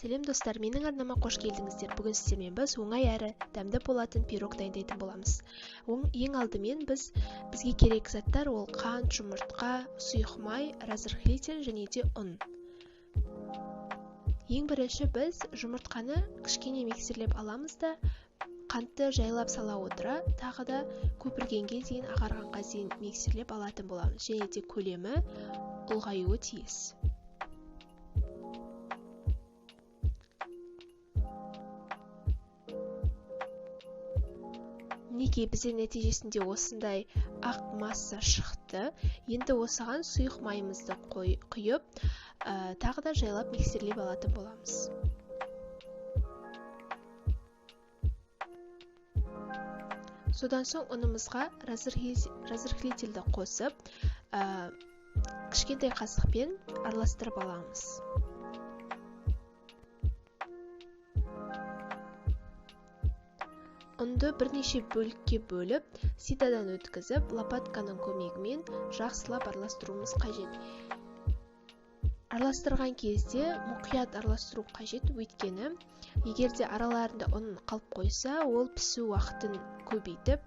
Сәлем достар, менің арнама қош келдіңіздер. Бүгін сіздермен біз оңай әрі дәмді болатын пирог дайындайтын боламыз. Ең алдымен бізге керек заттар ол қант, жұмыртқа, сұйық май, разрыхлитель және де ұн. Ең бірінші біз жұмыртқаны кішкене миксерлеп аламыз да, қантты жайлап сала отыра, тағы да көпіргенге дейін, ағарғанға дейін миксерлеп алатын боламыз. Және де көлемі ұлғаюы тиіс. Неге бізде нәтижесінде осындай ақ масса шықты. Енді осыған сұйық майымызды құйып, тағы да жайлап миксерлеп алатын боламыз. Содан соң ұнымызға разрыхлительді қосып, кішкентай қасықпен араластырып аламыз. Ұнды бірнеше бөлікке бөліп, ситадан өткізіп, лопатканың көмегімен жақсылап араластыруымыз қажет. Араластырған кезде мұқият араластыру қажет, өйткені егерде араларында ұн қалып қойса, ол пісу уақытын көбейтіп,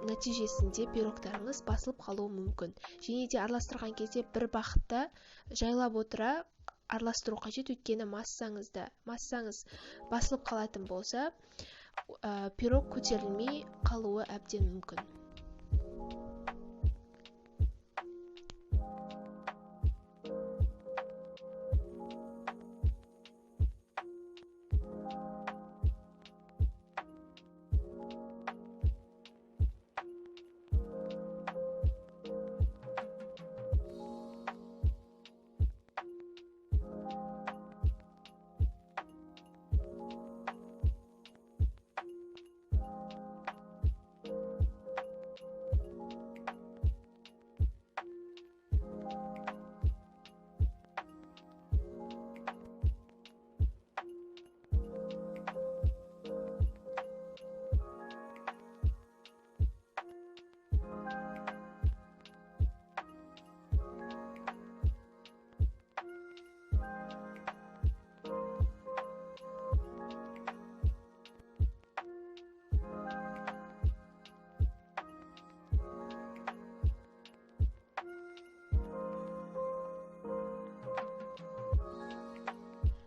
нәтижесінде пирогтарыңыз басылып қалуы мүмкін. Және де араластырған кезде бір бағытта жайлап отыра араластыру қажет, өйткені массаңыз басылып қалатын болса, пирог көтерілмей қалуы әбден мүмкін.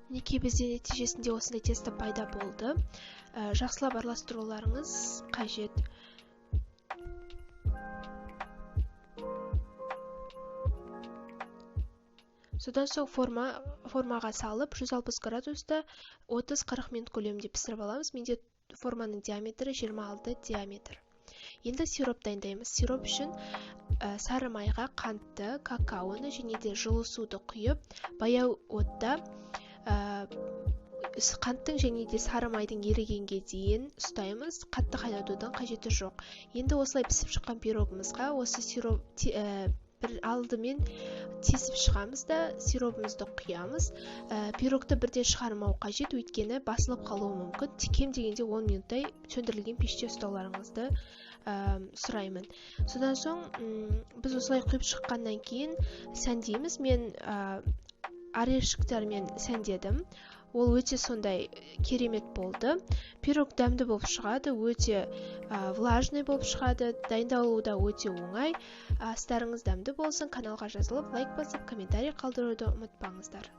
Неге бізде нәтижесінде осындай тесті пайда болды. Жақсылап араластыруларыңыз қажет. Содан соң формаға салып, 160 градуста 30-40 минут көлемінде пісіріп аламыз. Менде форманың диаметрі 26 диаметр. Енді сироп дайындаймыз. Сироп үшін сары майға қантты, какаоны және де жылы суды құйып, баяу отта қанттың және де сары майдың ерігенге дейін ұстаймыз. Қатты қайнатудың қажеті жоқ. Енді осылай пісіп шыққан пирогымызға осы сироп алдымен тесіп шығамыз да сиробымызды құямыз. Пирогты бірден шығармау қажет, өйткені басылып қалуы мүмкін. Кем дегенде 10 минуттай сөндірілген пеште ұстауларыңызды сұраймын. Содан соң біз осылай құйып шыққаннан кейін сәндейміз. Мен орешктермен сәндедім. Ол өте сондай керемет болды. Пирог дәмді болып шығады, өте влажный болып шығады. Дайындалуы да өте оңай. Астарыңыз дәмді болсын. Каналға жазылып, лайк басып, комментарий қалдыруды ұмытпаңыздар.